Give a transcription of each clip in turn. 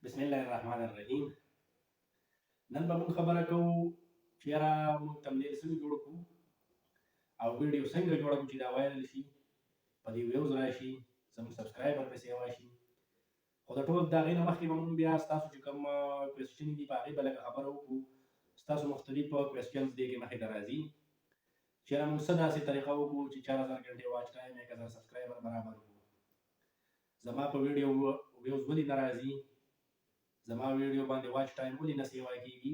بسم الله الرحمن الرحیم. نن به موږ خبره کوو چې یاره موږ تملیل څنګه جوړ کړو او ویډیو څنګه جوړ کړو چې دا وایرل شي، په دې ویوز راشي، زموږ سبسکرایبر پسې واشي. خو د ټول د هغې نه مخکې به موږ بیا ستاسو چې کوم کوېسچن دي په هغې به لږه خبره وکړو. ستاسو مختلف کوېسچنز دې کې مخې ته راځي چې یاره موږ څه داسې طریقه وکړو چې 4000 ګنټې واچ ټایم 1000 سبسکرایبر برابر کړو. زما په ویډیو ویوز ولې نه راځي، زما ویډیو باندې واچ ټایم ولې نه سیوا کیږي،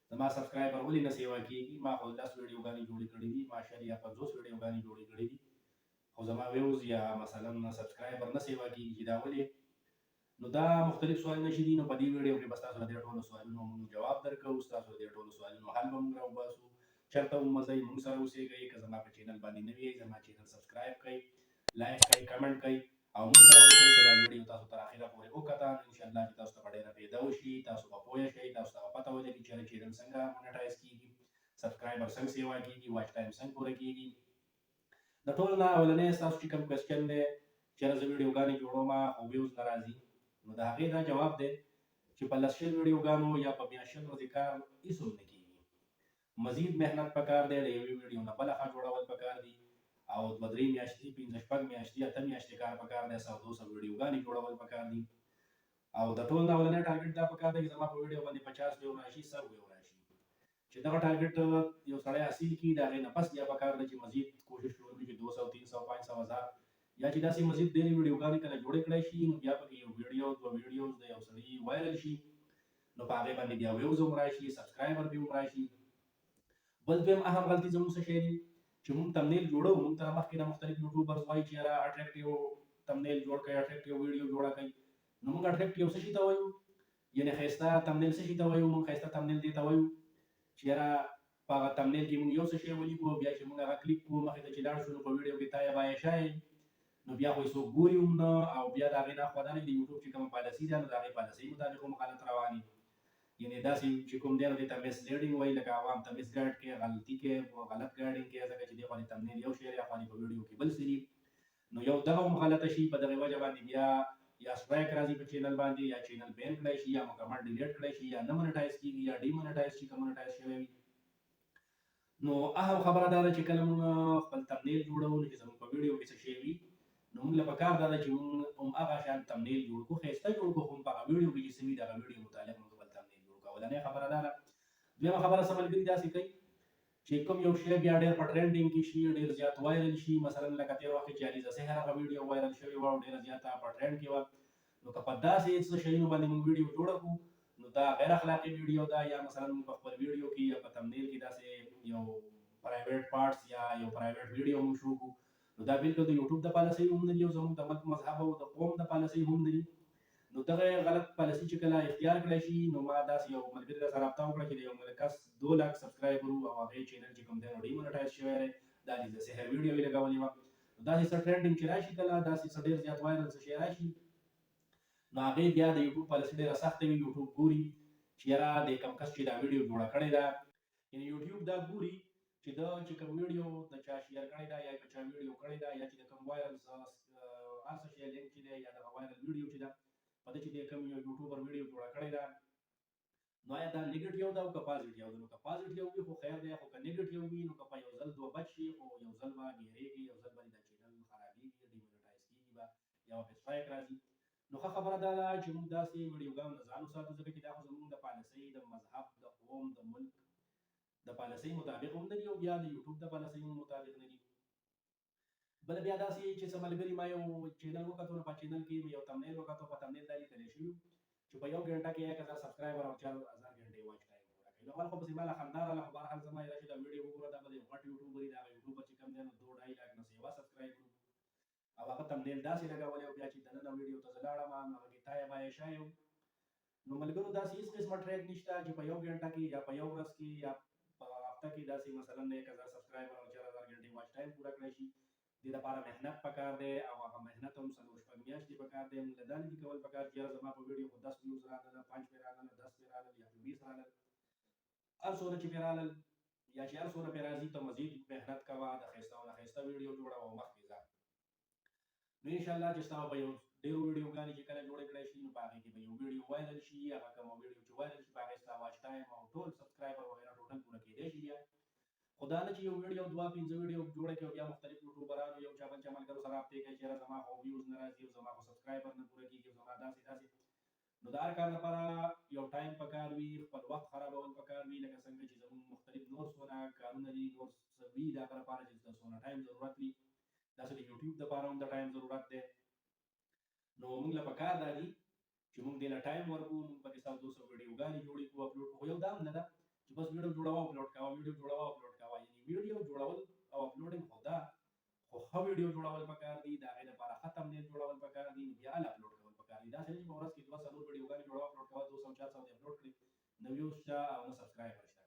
زما سبسکرایبر ولې نه سیوا کیږي. ما خو 10 ویډیوګانې جوړې کړې دي، ماشاءالله یا 50 ویډیوګانې جوړې کړې دي، خو زما ویوز یا مثلا سبسکرایبر نه سیوا کیږي چې دا ولې. نو دا مختلف سوالونه چې دي، نو په دې ویډیو کې به ستاسو د دې ټولو سوالونو موږ جواب درکوو، ستاسو د دې ټولو سوالونو حل به موږ راوباسو. چېرته مو مزئ موږ سره اوسېږئ. که زما په چینل باندې نوي یئ، زما چینل سبسکرایب کړئ، لایک کړئ، کمنټ کړئ او موږ سره اوسئ. که دا ویډیو تاسو تر اخره پورې وکته، نو انشاءالله چې تاسو ته به ډېره فایده وشي، تاسو به پوه شئ، تاسو ته به پته ولګي چې چینل څنګه مونیټایز کیږي، سبسکرایبر څنګه سیوا کیږي، واچ ټایم څنګه پوره کیږي. د ټولو نه اولنی ستاسو چې کوم کوېسچن دی چې یاره زه ویډیوګانې جوړوم او ویوز نه راځي، نو د هغې دا جواب دی چې په 10 ویډیوګانو یا په 20 ورځې کار هېڅ هم نه کیږي. مزید محنت پکار دی، د یوې ویډیو نه بله ښه جوړول پکار دي او 2-3 میاشتې، 5-6 میاشتې، 8 میاشتې کار پکار دی، 100-200 ویډیوګانې جوړول پکار دي. او د ټول نه اولنی ټارګټ دا پکار دی چې زما په ویډیو باندې 50 ویو راشي، 100 ویو راشي. چې دغه ټارګټ یو سړی حاصل کړي، د هغې نه پس بیا پکار دی چې مزید کوشش وکړي چې 200 300 500 1000 یا چې داسې مزید ډېرې ویډیوګانې کله جوړې کړی شي، نو بیا پکې یو ویډیو 2 ویډیوز د یو سړي وایرل شي، نو په هغې باندې بیا ویوز هم راشي، سبسکرایبر بیا هم راشي. بل دویم اهم غلطي زموږ څه شی دی چې موږ تمنیل جوړوو. موږ ته مخکې نه مختلف یوټیوبرز وایي چې یاره اټریکټیو تمنیل جوړ کړئ، اټریکټیو ویډیو جوړه کړئ. نو موږ اټریکټیو څه شي ته وایو، یعنې ښایسته تمنیل څه شي ته وایو. موږ ښایسته تمنیل دې ته وایو چې یاره په هغه تمنیل کې موږ یو څه شی ولیکو، بیا چې موږ هغه کلیک کړو مخې ته چې لاړ شو، نو په ویډیو کې تایه بایه شی، نو بیا خو یې څوک ګوري هم نه، او بیا د هغې نه خوا دا نه د یوټیوب چې کومه پالیسي ده، نو د هغې پالیسۍ مطابق هم غلط روان وي. یعنې داسې چې کوم دی نو دې ته مس لیډینګ وایي، لکه عوام ته مس ګایډ کوي، غلطي کوي، غلط ګایډینګ کوي، ځکه چې دې خوا دې تمنیل یو شی دی، خوا دې په ویډیو کې بل څه دي. نو یو دغه هم غلطه شي، په دغې وجه باندې بیا یا سټرایک راځي په چینل باندې، یا چینل بین کړی شي، یا مکمل ډیلیټ کړی شي، یا نه مونیټایز کیږي، یا ډي مونیټایز شي که مونیټایز شوی وي. نو اهم خبره دا ده چې کله موږ خپل تمنیل جوړوو، نو چې زموږ په ویډیو کې څه شی وي، نو موږ له پکار دا ده چې موږ هم هغه شان تمنیل جوړ کړو، ښایسته جوړ کړو، خو په هغه ویډیو کې چې څه وي د هغه ویډیو مطابق موږ خپل تمنیل جوړ کړو. اولنۍ خبره دا ده. دویمه خبره څه ملګري داسې کوي چې کوم یو شی بیا ډېر په ټرینډینګ کې شي، ډېر زیات وایرل شي، مثلا لکه تېر وخت کې چې علیزه سحر هغه ویډیو وایرل شوې وه او ډېره زیاته په ټرینډ کې وه. نو که په داسې څه شیونو باندې موږ ویډیو جوړه کړو، نو دا غیر اخلاقي ویډیو ده، یا مثلا موږ په خپل ویډیو کې یا په تمنیل کې داسې یو پرایویټ پارټس یا یو پرایویټ ویډیو موږ شروع کړو، نو دا بالکل د یوټیوب د پالیسۍ هم نه دي او زموږ د ملک مذهب او د قوم د پالیسۍ هم نه دي. نو دغه غلط پالیسي چې کله اختیار کړی شي، نو ما داسې یو ملګري سره رابطه وکړه چې د یو کس 2 لک سبسکرایبر وو او هغې چینل چې کوم دی نو ډیمونیټایز شوی دی، د علیزه سحر ویډیو یې لګولې وه. نو داسې څه ټرینډینګ چې راشي، کله داسې څه ډېر زیات وایرل څه شی راشي، نو هغې بیا د یوټیوب پالیسي ډېره سخته وي. یوټیوب ګوري چې یاره دې کوم کس چې دا ویډیو جوړه کړې ده، یعنې یوټیوب دا ګوري چې دا چې کوم ویډیو د چا شیر کړی ده، یا په چا ویډیو کړی ده، یا چې د کوم وایرل هر څه شی لینک چې دی، یا دغه وایرل ویډیو چې ده په ده چې د کوم یو یوټیوبر ویډیو جوړه کړې ده، نو آیا دا نیګیټیو ده او که پازیټیو ده. نو که پازیټیو وي خو خیر دی، خو که نیګیټیو وي، نو که په یو ځل دوه بچ شي، خو یو ځل به ډېرېږي، یو ځل به دا چینل خرابېږي، ډیمونیټایز کېږي به، یا به پرې سټرایک راځي. نو ښه خبره دا ده چې موږ داسې ویډیوګانو نه ځان وساتو، ځکه چې دا خو زموږ د پالیسۍ، د مذهب، د قوم، د ملک د پالیسۍ مطابق هم نه دي او بیا د یوټیوب د پالیسۍ هم مطابق نه دي. بله بیا داسې چې څه ملګري ما یو چینل وکتو، نو په چینل کې مې یو تمنیل وکتو، په تمنیل دا لیکلی شوي چې په 1 غنټه کې 1000 سبسکرایبر او 4000 غنټې واچ ټایم پوره کوي. نو اول خو پسې ما له خندا راغله، خو بهرحال زما یې راشي دا ویډیو وګوره، دا به د یو غټ یوټیوبر وي، د هغه یوټیوبر چې کوم دی نو 2-2.5 لاک نه سیوا سبسکرایبر او هغه تمنیل داسې لګولی او بیا چې دننه ویډیو ته زه لاړم، نو هغه کې تایه بایه شی و. نو ملګرو داسې هېڅ قسمه ټریک نشته چې په 1 غنټه کې یا په 1 ورځ کې یا په هفته کې داسې مثلا 1000 سبسکرایبر او 4000 غنټې واچ ټایم پوره کړی شي. دې لپاره محنت پکار دی او هغه محنت هم 4-5 میاشتې پکار دی. موږ له دا نه دي کول پکار چې یاره زما په ویډیو خو 10 ویوز راغله، 5 پرې راغله، 10 پرې راغله، یا 20 راغله، هر څومره چې پرې راغلل یا چې هر څومره پرې راځي، ته مزید محنت کوه، د ښایسته او ناښایسته ویډیو جوړوه او مخکې ځه. نو انشاءالله چې ستا به یو ډېرو ویډیوګانې چې کله جوړې کړی شي نو په هغې کې به یو ویډیو وایرل شي، هغه کومه ویډیو چې وایرل شي په هغې ستا واچ ټایم او ټول سبسکرایبر وغیره ټوټل پوره کېدی شي بیا. خو دا نه چې یو ویډیو 2-5 ویډیو جوړه کړي او بیا مختلف یوټیوبرانو یو چا بل چا ملګرو سره رابطې کوي چې یاره زما خو ویوز نه راځي او زما خو سبسکرایبر نه پوره کېږي او زما داسې. نو د هر کار لپاره یو ټایم پکار وي، خپل وخت خرابول پکار وي، لکه څنګه چې زموږ مختلف نور څونه کارونه دي، نور څه وي د هغه لپاره چې د څونه ټایم ضرورت وي، داسې د یوټیوب دپاره هم د ټایم ضرورت دی. نو موږ له پکار دا دي چې موږ دې له ټایم ورکړو، موږ پکې 100-200 ویډیوګانې جوړې کړو اپلوډ کړو. خو یو دا هم نه ده چې بس ویډیو جوړوه اپلوډ کوه، ویډیو جوړوه اپلوډ کوه. یعنې ویډیو جوړول او اپلوډینګ خو ده، خو ښه ویډیو جوړول پکار دي، د هغې لپاره ښه تمنیل جوړول پکار دي، بیا هله اپلوډ کول پکار دي. داسې نه چې په ورځ کې 200-400 ویډیوګانې جوړوه اپلوډ کوه، 200-400 دې اپلوډ کړې، نه ویوز شته او نه سبسکرایبر شته.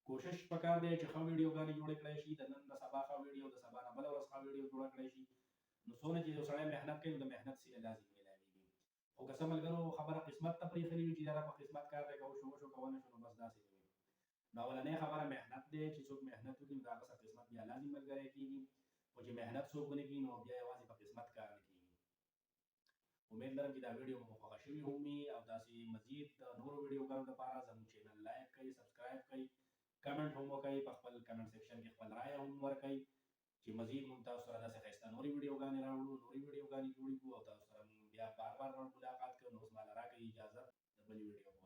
کوشش پکار دی چې ښه ویډیوګانې جوړې کړی شي، د نن د سبا ښه ویډیو، د سبا نه بله ورځ ښه ویډیو جوړه کړی شي. نو څونه چې یو سړی محنت کوي نو د محنت سیله لازم میلاویږي. خو که څه ملګرو خبره قسمت ته پرېښلې وي چې یاره په قسمت کار دی، که وشو که ونه شو نو بس داسې وي. نو اولنۍ خبره محنت دی، چې څوک محنت وکړي نو د هغه سره قسمت بیا لازم ملګری کېږي. خو چې محنت څوک ونه کړي نو بیا یوازې په قسمت کار نه کېږي. امید لرم چې دا ویډیو مو خوښه شوې وي او داسې مزید د نورو ویډیوګانو لپاره زموږ چینل لایک کړئ، سبسکرایب کړئ، کمنټ هم وکړئ، په خپل کمنټ سیکشن کې خپل رایه هم ورکړئ چې مزید موږ تاسو سره داسې ښایسته نورې ویډیوګانې راوړو، نورې ویډیوګانې جوړې کړو او تاسو سره موږ بیا بار بار ملاقات کوو. نو اوس ماله راکړئ اجازه د بلې ویډیو